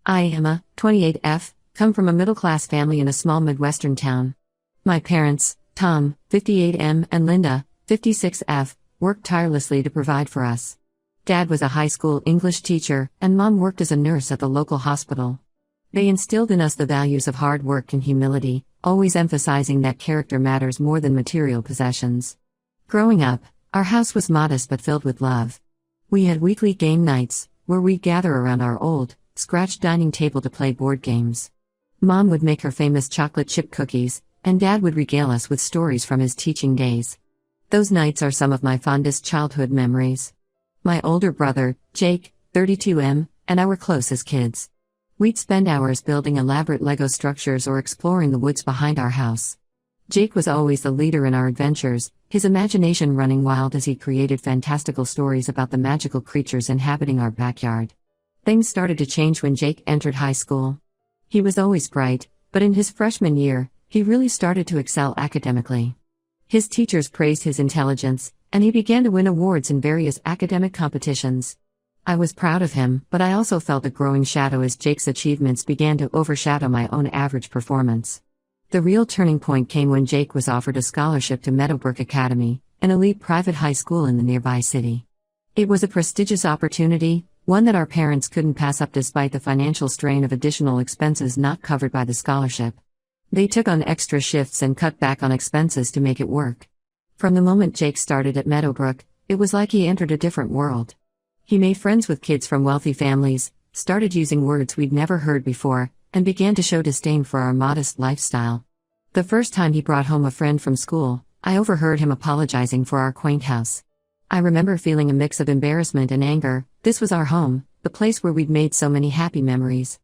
I, Emma, 28F, come from a middle-class family in a small Midwestern town. My parents, Tom, 58M, and Linda, 56F, worked tirelessly to provide for us. Dad was a high school English teacher, and Mom worked as a nurse at the local hospital. They instilled in us the values of hard work and humility, always emphasizing that character matters more than material possessions. Growing up, our house was modest but filled with love. We had weekly game nights, where we'd gather around our old, scratched dining table to play board games. Mom would make her famous chocolate chip cookies, and Dad would regale us with stories from his teaching days. Those nights are some of my fondest childhood memories. My older brother, Jake, 32M, and I were close as kids. We'd spend hours building elaborate Lego structures or exploring the woods behind our house. Jake was always the leader in our adventures, his imagination running wild as he created fantastical stories about the magical creatures inhabiting our backyard. Things started to change when Jake entered high school. He was always bright, but in his freshman year, he really started to excel academically. His teachers praised his intelligence, and he began to win awards in various academic competitions. I was proud of him, but I also felt a growing shadow as Jake's achievements began to overshadow my own average performance. The real turning point came when Jake was offered a scholarship to Meadowbrook Academy, an elite private high school in the nearby city. It was a prestigious opportunity, one that our parents couldn't pass up despite the financial strain of additional expenses not covered by the scholarship. They took on extra shifts and cut back on expenses to make it work. From the moment Jake started at Meadowbrook, it was like he entered a different world. He made friends with kids from wealthy families, started using words we'd never heard before, and began to show disdain for our modest lifestyle. The first time he brought home a friend from school, I overheard him apologizing for our quaint house. I remember feeling a mix of embarrassment and anger. This was our home, the place where we'd made so many happy memories.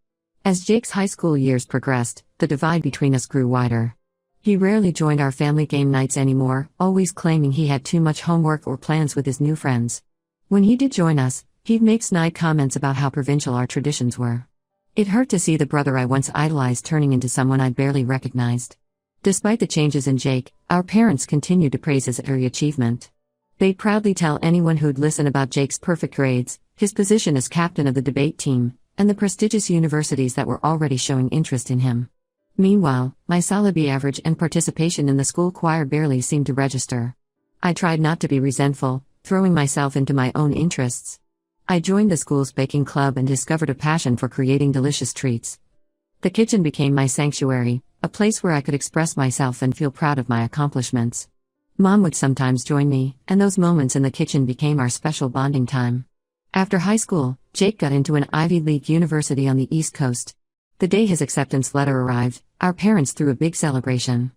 As Jake's high school years progressed, the divide between us grew wider. He rarely joined our family game nights anymore, always claiming he had too much homework or plans with his new friends. When he did join us, he'd make snide comments about how provincial our traditions were. It hurt to see the brother I once idolized turning into someone I barely recognized. Despite the changes in Jake, our parents continued to praise his every achievement. They'd proudly tell anyone who'd listen about Jake's perfect grades, his position as captain of the debate team, and the prestigious universities that were already showing interest in him. Meanwhile, my solid B average and participation in the school choir barely seemed to register. I tried not to be resentful, throwing myself into my own interests. I joined the school's baking club and discovered a passion for creating delicious treats. The kitchen became my sanctuary, a place where I could express myself and feel proud of my accomplishments. Mom would sometimes join me, and those moments in the kitchen became our special bonding time. After high school, Jake got into an Ivy League university on the East Coast. The day his acceptance letter arrived, our parents threw a big celebration.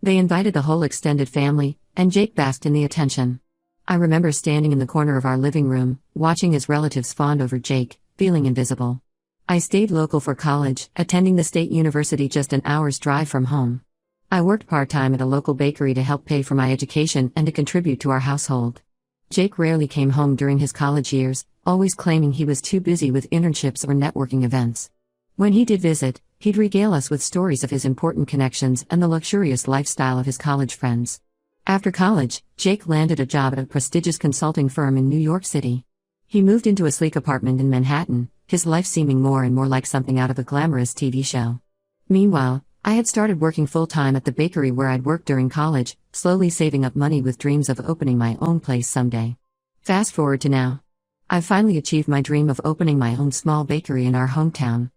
They invited the whole extended family, and Jake basked in the attention. I remember standing in the corner of our living room, watching his relatives fawn over Jake, feeling invisible. I stayed local for college, attending the state university just an hour's drive from home. I worked part-time at a local bakery to help pay for my education and to contribute to our household. Jake rarely came home during his college years, always claiming he was too busy with internships or networking events. When he did visit, he'd regale us with stories of his important connections and the luxurious lifestyle of his college friends. After college, Jake landed a job at a prestigious consulting firm in New York City. He moved into a sleek apartment in Manhattan, his life seeming more and more like something out of a glamorous TV show. Meanwhile, I had started working full-time at the bakery where I'd worked during college, slowly saving up money with dreams of opening my own place someday. Fast forward to now. I've finally achieved my dream of opening my own small bakery in our hometown.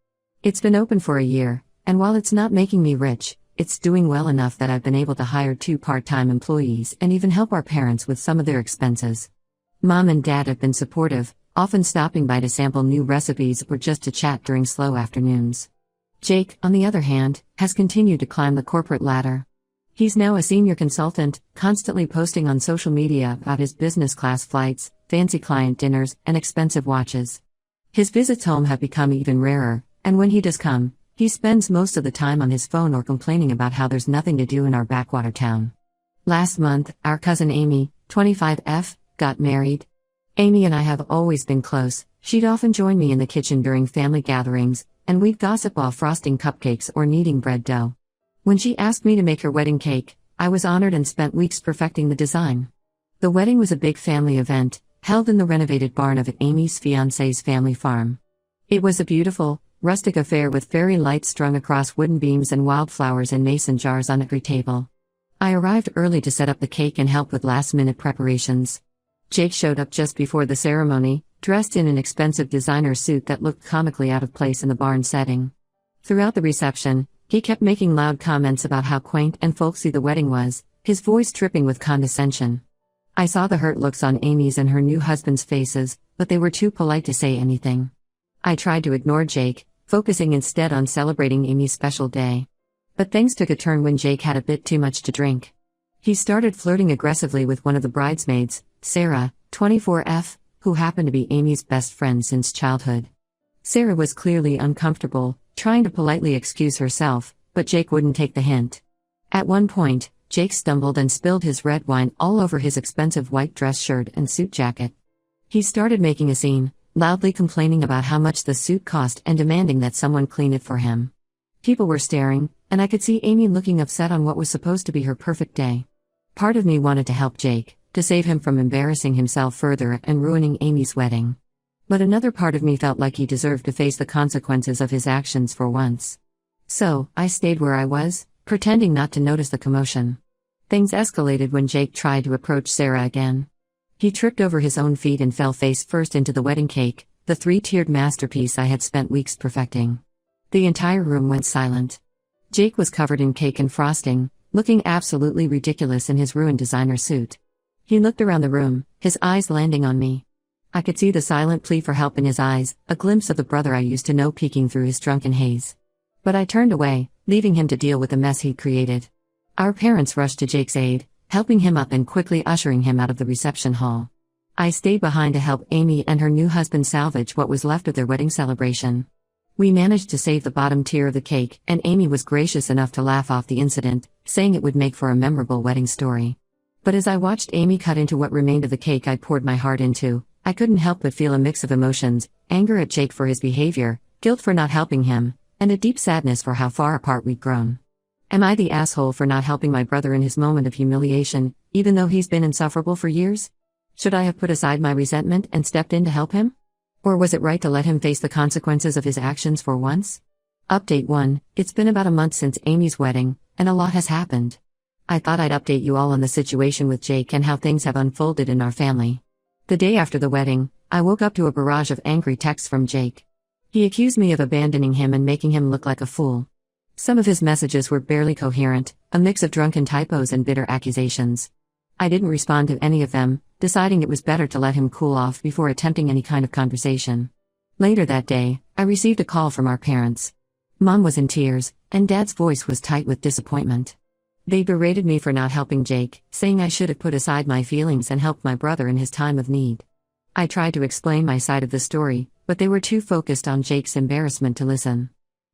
It's been open for a year, and while it's not making me rich, it's doing well enough that I've been able to hire 2 part-time employees and even help our parents with some of their expenses. Mom and Dad have been supportive, often stopping by to sample new recipes or just to chat during slow afternoons. Jake, on the other hand, has continued to climb the corporate ladder. He's now a senior consultant, constantly posting on social media about his business class flights, fancy client dinners, and expensive watches. His visits home have become even rarer, and when he does come, he spends most of the time on his phone or complaining about how there's nothing to do in our backwater town. Last month, our cousin Amy, 25F, got married. Amy and I have always been close. She'd often join me in the kitchen during family gatherings, and we'd gossip while frosting cupcakes or kneading bread dough. When she asked me to make her wedding cake, I was honored and spent weeks perfecting the design. The wedding was a big family event, held in the renovated barn of Amy's fiancé's family farm. It was a beautiful, rustic affair with fairy lights strung across wooden beams and wildflowers in mason jars on every table. I arrived early to set up the cake and help with last-minute preparations. Jake showed up just before the ceremony, dressed in an expensive designer suit that looked comically out of place in the barn setting. Throughout the reception, he kept making loud comments about how quaint and folksy the wedding was, his voice dripping with condescension. I saw the hurt looks on Amy's and her new husband's faces, but they were too polite to say anything. I tried to ignore Jake, focusing instead on celebrating Amy's special day. But things took a turn when Jake had a bit too much to drink. He started flirting aggressively with one of the bridesmaids, Sarah, 24F, who happened to be Amy's best friend since childhood. Sarah was clearly uncomfortable, trying to politely excuse herself, but Jake wouldn't take the hint. At one point, Jake stumbled and spilled his red wine all over his expensive white dress shirt and suit jacket. He started making a scene, loudly complaining about how much the suit cost and demanding that someone clean it for him. People were staring, and I could see Amy looking upset on what was supposed to be her perfect day. Part of me wanted to help Jake, to save him from embarrassing himself further and ruining Amy's wedding. But another part of me felt like he deserved to face the consequences of his actions for once. So, I stayed where I was, pretending not to notice the commotion. Things escalated when Jake tried to approach Sarah again. He tripped over his own feet and fell face first into the wedding cake, the three-tiered masterpiece I had spent weeks perfecting. The entire room went silent. Jake was covered in cake and frosting, looking absolutely ridiculous in his ruined designer suit. He looked around the room, his eyes landing on me. I could see the silent plea for help in his eyes, a glimpse of the brother I used to know peeking through his drunken haze. But I turned away, leaving him to deal with the mess he'd created. Our parents rushed to Jake's aid, helping him up and quickly ushering him out of the reception hall. I stayed behind to help Amy and her new husband salvage what was left of their wedding celebration. We managed to save the bottom tier of the cake, and Amy was gracious enough to laugh off the incident, saying it would make for a memorable wedding story. But as I watched Amy cut into what remained of the cake I poured my heart into, I couldn't help but feel a mix of emotions: anger at Jake for his behavior, guilt for not helping him, and a deep sadness for how far apart we'd grown. Am I the asshole for not helping my brother in his moment of humiliation, even though he's been insufferable for years? Should I have put aside my resentment and stepped in to help him? Or was it right to let him face the consequences of his actions for once? Update 1: It's been about a month since Amy's wedding, and a lot has happened. I thought I'd update you all on the situation with Jake and how things have unfolded in our family. The day after the wedding, I woke up to a barrage of angry texts from Jake. He accused me of abandoning him and making him look like a fool. Some of his messages were barely coherent, a mix of drunken typos and bitter accusations. I didn't respond to any of them, deciding it was better to let him cool off before attempting any kind of conversation. Later that day, I received a call from our parents. Mom was in tears, and Dad's voice was tight with disappointment. They berated me for not helping Jake, saying I should have put aside my feelings and helped my brother in his time of need. I tried to explain my side of the story, but they were too focused on Jake's embarrassment to listen.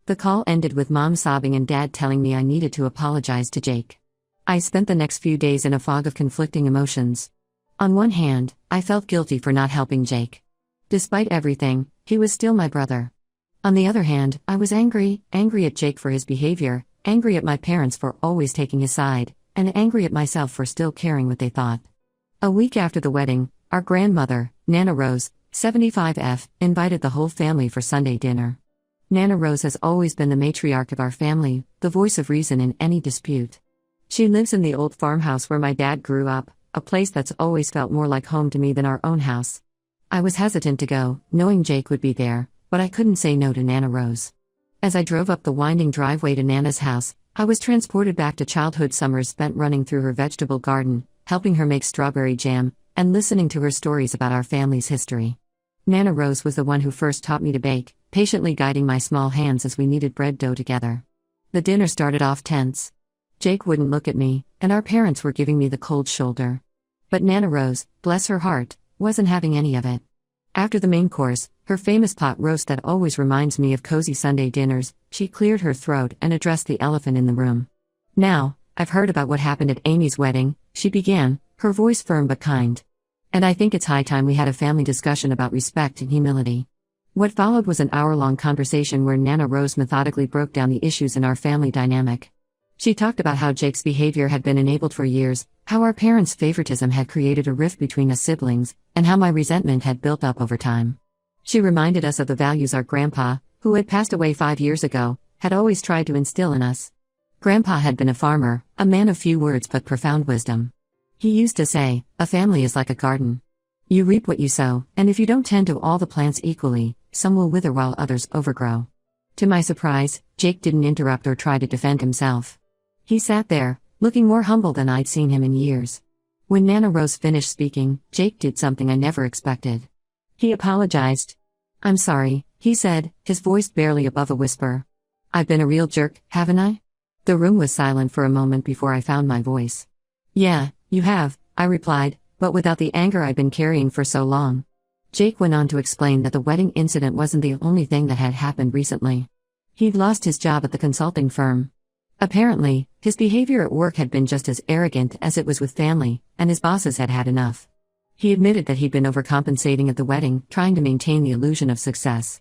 The call ended with Mom sobbing and Dad telling me I needed to apologize to Jake. I spent the next few days in a fog of conflicting emotions. On one hand, I felt guilty for not helping Jake. Despite everything, he was still my brother. On the other hand, I was angry at Jake for his behavior, angry at my parents for always taking his side, and angry at myself for still caring what they thought. A week after the wedding, our grandmother, Nana Rose, 75F, invited the whole family for Sunday dinner. Nana Rose has always been the matriarch of our family, the voice of reason in any dispute. She lives in the old farmhouse where my dad grew up, a place that's always felt more like home to me than our own house. I was hesitant to go, knowing Jake would be there, but I couldn't say no to Nana Rose. As I drove up the winding driveway to Nana's house, I was transported back to childhood summers spent running through her vegetable garden, helping her make strawberry jam, and listening to her stories about our family's history. Nana Rose was the one who first taught me to bake, patiently guiding my small hands as we kneaded bread dough together. The dinner started off tense. Jake wouldn't look at me, and our parents were giving me the cold shoulder. But Nana Rose, bless her heart, wasn't having any of it. After the main course, her famous pot roast that always reminds me of cozy Sunday dinners, she cleared her throat and addressed the elephant in the room. "Now, I've heard about what happened at Amy's wedding," she began, her voice firm but kind. "And I think it's high time we had a family discussion about respect and humility." What followed was an hour-long conversation where Nana Rose methodically broke down the issues in our family dynamic. She talked about how Jake's behavior had been enabled for years, how our parents' favoritism had created a rift between us siblings, and how my resentment had built up over time. She reminded us of the values our grandpa, who had passed away 5 years ago, had always tried to instill in us. Grandpa had been a farmer, a man of few words but profound wisdom. He used to say, "A family is like a garden. You reap what you sow, and if you don't tend to all the plants equally, some will wither while others overgrow." To my surprise, Jake didn't interrupt or try to defend himself. He sat there, looking more humble than I'd seen him in years. When Nana Rose finished speaking, Jake did something I never expected. He apologized. "I'm sorry," he said, his voice barely above a whisper. "I've been a real jerk, haven't I?" The room was silent for a moment before I found my voice. "Yeah, you have," I replied, but without the anger I'd been carrying for so long. Jake went on to explain that the wedding incident wasn't the only thing that had happened recently. He'd lost his job at the consulting firm. Apparently, his behavior at work had been just as arrogant as it was with family, and his bosses had had enough. He admitted that he'd been overcompensating at the wedding, trying to maintain the illusion of success.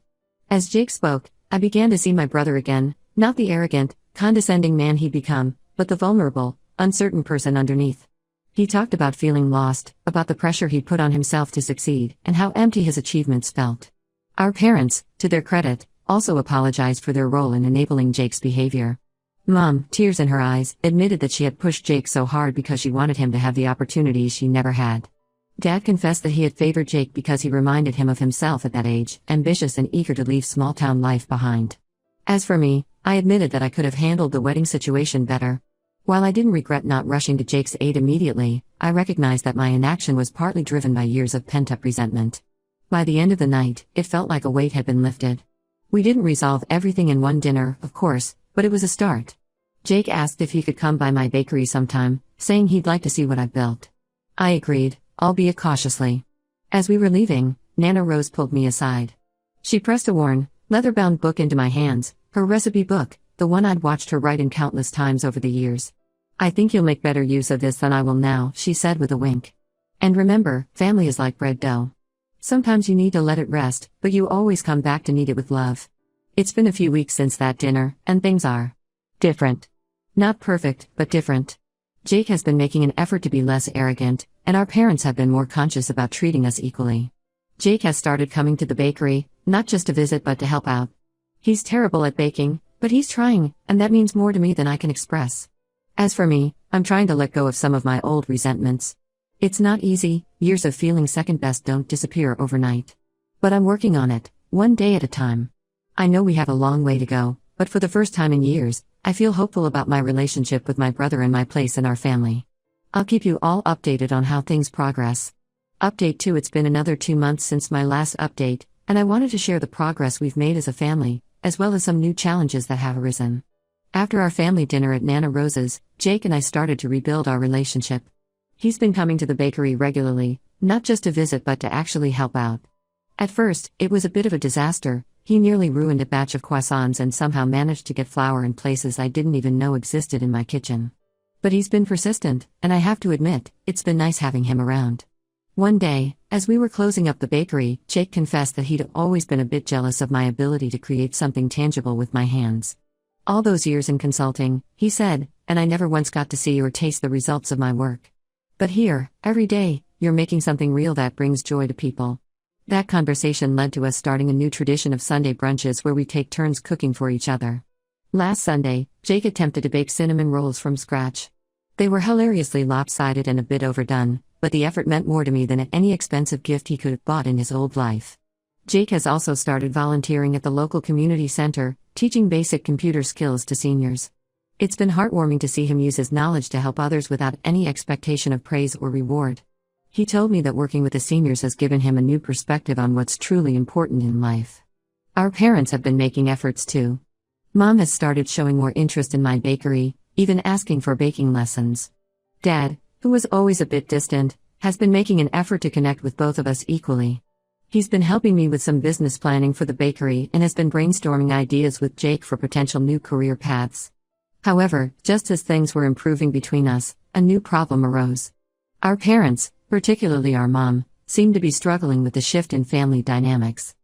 As Jake spoke, I began to see my brother again, not the arrogant, condescending man he'd become, but the vulnerable, uncertain person underneath. He talked about feeling lost, about the pressure he'd put on himself to succeed, and how empty his achievements felt. Our parents, to their credit, also apologized for their role in enabling Jake's behavior. Mom, tears in her eyes, admitted that she had pushed Jake so hard because she wanted him to have the opportunities she never had. Dad confessed that he had favored Jake because he reminded him of himself at that age, ambitious and eager to leave small-town life behind. As for me, I admitted that I could have handled the wedding situation better. While I didn't regret not rushing to Jake's aid immediately, I recognized that my inaction was partly driven by years of pent-up resentment. By the end of the night, it felt like a weight had been lifted. We didn't resolve everything in one dinner, of course, but it was a start. Jake asked if he could come by my bakery sometime, saying he'd like to see what I've built. I agreed, albeit cautiously. As we were leaving, Nana Rose pulled me aside. She pressed a worn, leather-bound book into my hands, her recipe book, the one I'd watched her write in countless times over the years. "I think you'll make better use of this than I will now," she said with a wink. "And remember, family is like bread dough. Sometimes you need to let it rest, but you always come back to knead it with love." It's been a few weeks since that dinner, and things are different. Not perfect, but different. Jake has been making an effort to be less arrogant, and our parents have been more conscious about treating us equally. Jake has started coming to the bakery, not just to visit but to help out. He's terrible at baking, but he's trying, and that means more to me than I can express. As for me, I'm trying to let go of some of my old resentments. It's not easy, years of feeling second best don't disappear overnight. But I'm working on it, one day at a time. I know we have a long way to go, but for the first time in years, I feel hopeful about my relationship with my brother and my place in our family. I'll keep you all updated on how things progress. Update 2: It's been another 2 months since my last update, and I wanted to share the progress we've made as a family, as well as some new challenges that have arisen. After our family dinner at Nana Rose's, Jake and I started to rebuild our relationship. He's been coming to the bakery regularly, not just to visit but to actually help out. At first, it was a bit of a disaster. He nearly ruined a batch of croissants and somehow managed to get flour in places I didn't even know existed in my kitchen. But he's been persistent, and I have to admit, it's been nice having him around. One day, as we were closing up the bakery, Jake confessed that he'd always been a bit jealous of my ability to create something tangible with my hands. All those years in consulting, he said, and I never once got to see or taste the results of my work. But here, every day, you're making something real that brings joy to people. That conversation led to us starting a new tradition of Sunday brunches where we take turns cooking for each other. Last Sunday, Jake attempted to bake cinnamon rolls from scratch. They were hilariously lopsided and a bit overdone, but the effort meant more to me than any expensive gift he could have bought in his old life. Jake has also started volunteering at the local community center, teaching basic computer skills to seniors. It's been heartwarming to see him use his knowledge to help others without any expectation of praise or reward. He told me that working with the seniors has given him a new perspective on what's truly important in life. Our parents have been making efforts too. Mom has started showing more interest in my bakery, even asking for baking lessons. Dad, who was always a bit distant, has been making an effort to connect with both of us equally. He's been helping me with some business planning for the bakery and has been brainstorming ideas with Jake for potential new career paths. However, just as things were improving between us, a new problem arose. Our parents, particularly our mom, seemed to be struggling with the shift in family dynamics.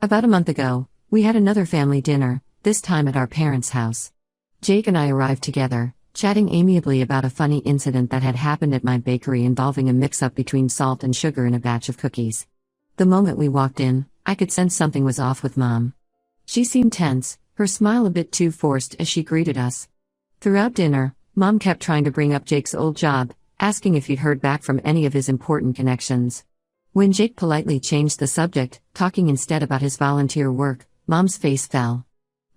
About a month ago, we had another family dinner, this time at our parents' house. Jake and I arrived together, chatting amiably about a funny incident that had happened at my bakery involving a mix-up between salt and sugar in a batch of cookies. The moment we walked in, I could sense something was off with Mom. She seemed tense, her smile a bit too forced as she greeted us. Throughout dinner, Mom kept trying to bring up Jake's old job, asking if he'd heard back from any of his important connections. When Jake politely changed the subject, talking instead about his volunteer work, Mom's face fell.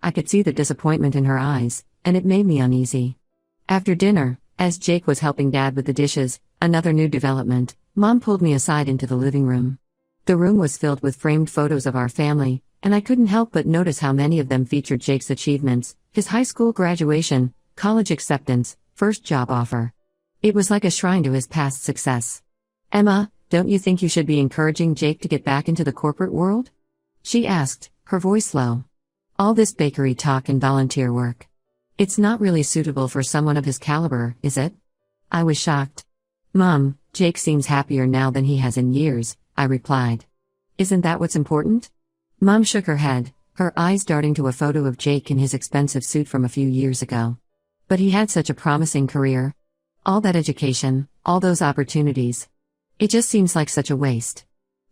I could see the disappointment in her eyes, and it made me uneasy. After dinner, as Jake was helping Dad with the dishes, another new development, Mom pulled me aside into the living room. The room was filled with framed photos of our family, and I couldn't help but notice how many of them featured Jake's achievements, his high school graduation, college acceptance, first job offer. It was like a shrine to his past success. "Emma, don't you think you should be encouraging Jake to get back into the corporate world?" she asked, her voice low. "All this bakery talk and volunteer work. It's not really suitable for someone of his caliber, is it?" I was shocked. "Mom, Jake seems happier now than he has in years," I replied. "Isn't that what's important?" Mom shook her head, her eyes darting to a photo of Jake in his expensive suit from a few years ago. "But he had such a promising career. All that education, all those opportunities. It just seems like such a waste."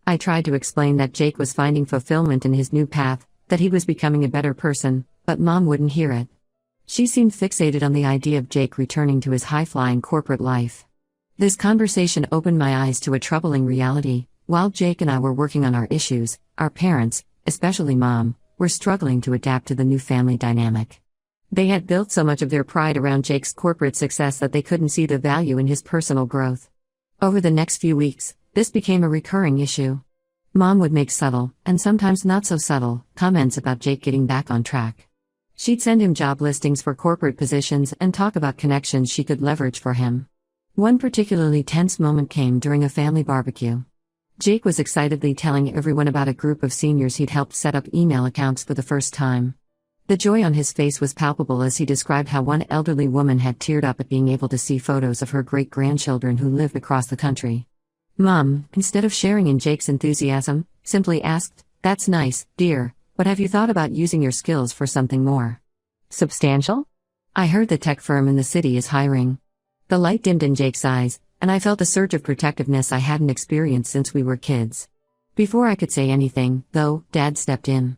I tried to explain that Jake was finding fulfillment in his new path, that he was becoming a better person, but Mom wouldn't hear it. She seemed fixated on the idea of Jake returning to his high-flying corporate life. This conversation opened my eyes to a troubling reality. While Jake and I were working on our issues, our parents, especially Mom, were struggling to adapt to the new family dynamic. They had built so much of their pride around Jake's corporate success that they couldn't see the value in his personal growth. Over the next few weeks, this became a recurring issue. Mom would make subtle, and sometimes not so subtle, comments about Jake getting back on track. She'd send him job listings for corporate positions and talk about connections she could leverage for him. One particularly tense moment came during a family barbecue. Jake was excitedly telling everyone about a group of seniors he'd helped set up email accounts for the first time. The joy on his face was palpable as he described how one elderly woman had teared up at being able to see photos of her great-grandchildren who lived across the country. Mom, instead of sharing in Jake's enthusiasm, simply asked, "That's nice, dear, but have you thought about using your skills for something more substantial? I heard the tech firm in the city is hiring." The light dimmed in Jake's eyes, and I felt a surge of protectiveness I hadn't experienced since we were kids. Before I could say anything, though, Dad stepped in.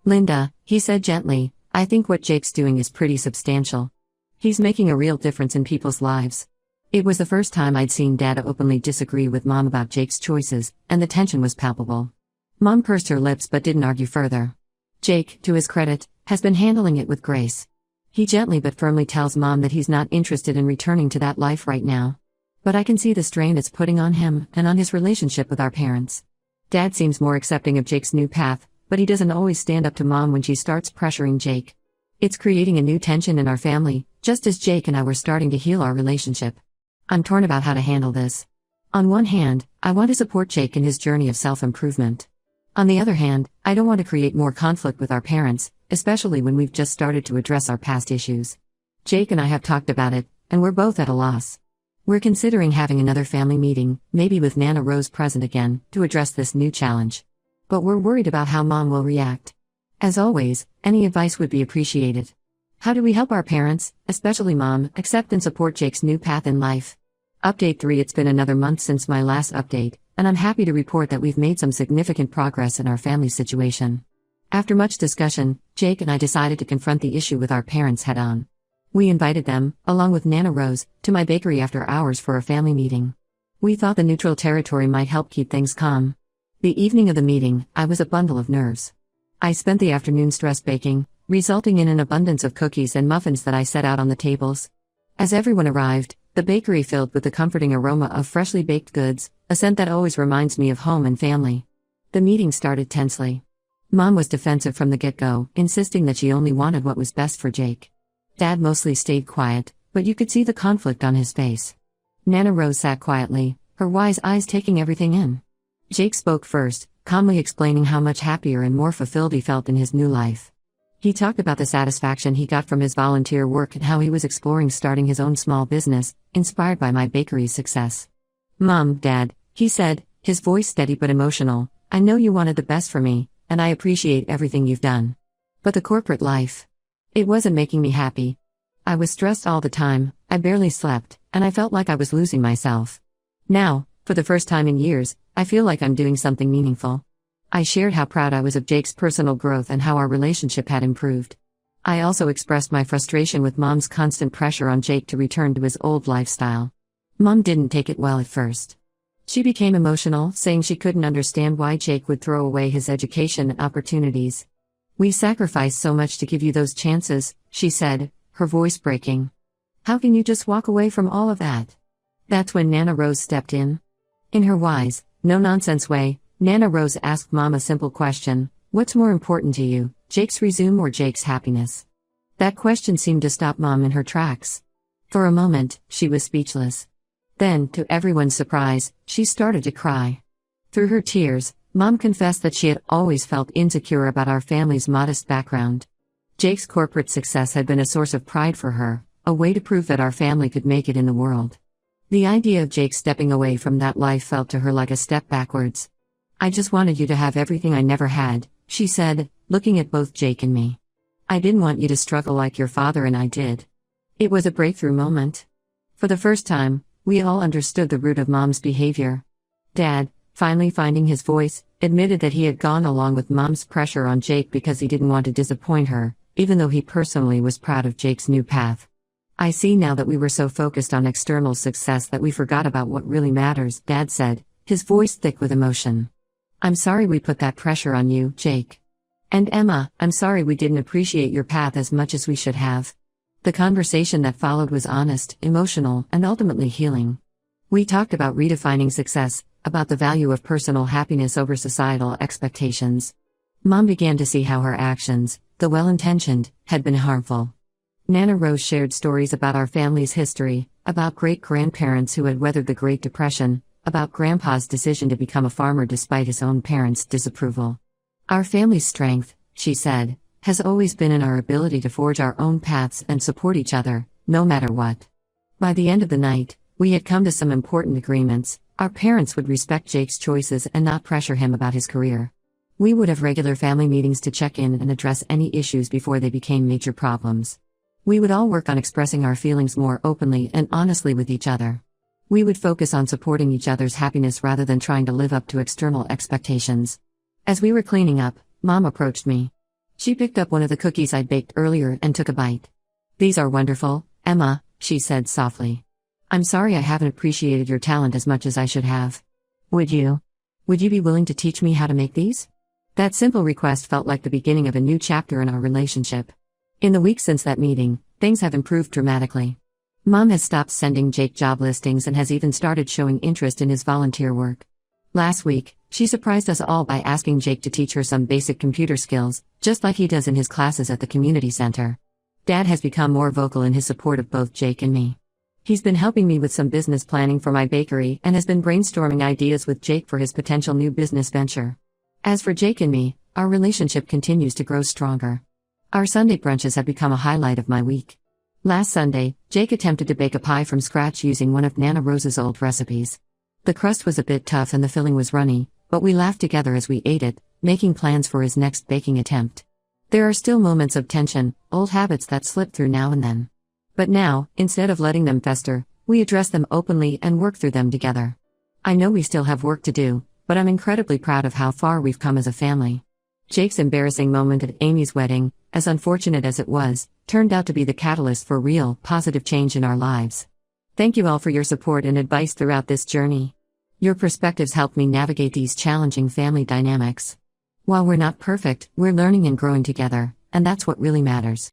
"Linda," he said gently, "I think what Jake's doing is pretty substantial. He's making a real difference in people's lives." It was the first time I'd seen Dad openly disagree with Mom about Jake's choices, and the tension was palpable. Mom pursed her lips but didn't argue further. Jake, to his credit, has been handling it with grace. He gently but firmly tells Mom that he's not interested in returning to that life right now. But I can see the strain it's putting on him and on his relationship with our parents. Dad seems more accepting of Jake's new path, but he doesn't always stand up to Mom when she starts pressuring Jake. It's creating a new tension in our family, just as Jake and I were starting to heal our relationship. I'm torn about how to handle this. On one hand, I want to support Jake in his journey of self-improvement. On the other hand, I don't want to create more conflict with our parents, especially when we've just started to address our past issues. Jake and I have talked about it, and we're both at a loss. We're considering having another family meeting, maybe with Nana Rose present again, to address this new challenge. But we're worried about how Mom will react. As always, any advice would be appreciated. How do we help our parents, especially Mom, accept and support Jake's new path in life? Update 3. It's been another month since my last update, and I'm happy to report that we've made some significant progress in our family situation. After much discussion, Jake and I decided to confront the issue with our parents head-on. We invited them, along with Nana Rose, to my bakery after hours for a family meeting. We thought the neutral territory might help keep things calm. The evening of the meeting, I was a bundle of nerves. I spent the afternoon stress baking, resulting in an abundance of cookies and muffins that I set out on the tables. As everyone arrived, the bakery filled with the comforting aroma of freshly baked goods, a scent that always reminds me of home and family. The meeting started tensely. Mom was defensive from the get-go, insisting that she only wanted what was best for Jake. Dad mostly stayed quiet, but you could see the conflict on his face. Nana Rose sat quietly, her wise eyes taking everything in. Jake spoke first, calmly explaining how much happier and more fulfilled he felt in his new life. He talked about the satisfaction he got from his volunteer work and how he was exploring starting his own small business, inspired by my bakery's success. "Mom, Dad," he said, his voice steady but emotional, "I know you wanted the best for me, and I appreciate everything you've done. But the corporate life, it wasn't making me happy. I was stressed all the time, I barely slept, and I felt like I was losing myself. Now, for the first time in years, I feel like I'm doing something meaningful. I shared how proud I was of Jake's personal growth and how our relationship had improved. I also expressed my frustration with Mom's constant pressure on Jake to return to his old lifestyle. Mom didn't take it well at first. She became emotional, saying she couldn't understand why Jake would throw away his education and opportunities. "We sacrificed so much to give you those chances," she said, her voice breaking. "How can you just walk away from all of that?" That's when Nana Rose stepped in. In her wise, no-nonsense way, Nana Rose asked Mom a simple question: "What's more important to you, Jake's resume or Jake's happiness?" That question seemed to stop Mom in her tracks. For a moment, she was speechless. Then, to everyone's surprise, she started to cry. Through her tears, Mom confessed that she had always felt insecure about our family's modest background. Jake's corporate success had been a source of pride for her, a way to prove that our family could make it in the world. The idea of Jake stepping away from that life felt to her like a step backwards. "I just wanted you to have everything I never had," she said, looking at both Jake and me. "I didn't want you to struggle like your father and I did." It was a breakthrough moment. For the first time, we all understood the root of Mom's behavior. Dad, finally finding his voice, admitted that he had gone along with Mom's pressure on Jake because he didn't want to disappoint her, even though he personally was proud of Jake's new path. "I see now that we were so focused on external success that we forgot about what really matters," Dad said, his voice thick with emotion. "I'm sorry we put that pressure on you, Jake. And Emma, I'm sorry we didn't appreciate your path as much as we should have." The conversation that followed was honest, emotional, and ultimately healing. We talked about redefining success, about the value of personal happiness over societal expectations. Mom began to see how her actions, though well-intentioned, had been harmful. Nana Rose shared stories about our family's history, about great-grandparents who had weathered the Great Depression, about Grandpa's decision to become a farmer despite his own parents' disapproval. "Our family's strength," she said, "has always been in our ability to forge our own paths and support each other, no matter what." By the end of the night, we had come to some important agreements. Our parents would respect Jake's choices and not pressure him about his career. We would have regular family meetings to check in and address any issues before they became major problems. We would all work on expressing our feelings more openly and honestly with each other. We would focus on supporting each other's happiness rather than trying to live up to external expectations. As we were cleaning up, Mom approached me. She picked up one of the cookies I'd baked earlier and took a bite. "These are wonderful, Emma," she said softly. "I'm sorry I haven't appreciated your talent as much as I should have. Would you be willing to teach me how to make these?" That simple request felt like the beginning of a new chapter in our relationship. In the weeks since that meeting, things have improved dramatically. Mom has stopped sending Jake job listings and has even started showing interest in his volunteer work. Last week, she surprised us all by asking Jake to teach her some basic computer skills, just like he does in his classes at the community center. Dad has become more vocal in his support of both Jake and me. He's been helping me with some business planning for my bakery and has been brainstorming ideas with Jake for his potential new business venture. As for Jake and me, our relationship continues to grow stronger. Our Sunday brunches have become a highlight of my week. Last Sunday, Jake attempted to bake a pie from scratch using one of Nana Rose's old recipes. The crust was a bit tough and the filling was runny, but we laughed together as we ate it, making plans for his next baking attempt. There are still moments of tension, old habits that slip through now and then. But now, instead of letting them fester, we address them openly and work through them together. I know we still have work to do, but I'm incredibly proud of how far we've come as a family. Jake's embarrassing moment at Amy's wedding, as unfortunate as it was, turned out to be the catalyst for real, positive change in our lives. Thank you all for your support and advice throughout this journey. Your perspectives helped me navigate these challenging family dynamics. While we're not perfect, we're learning and growing together, and that's what really matters.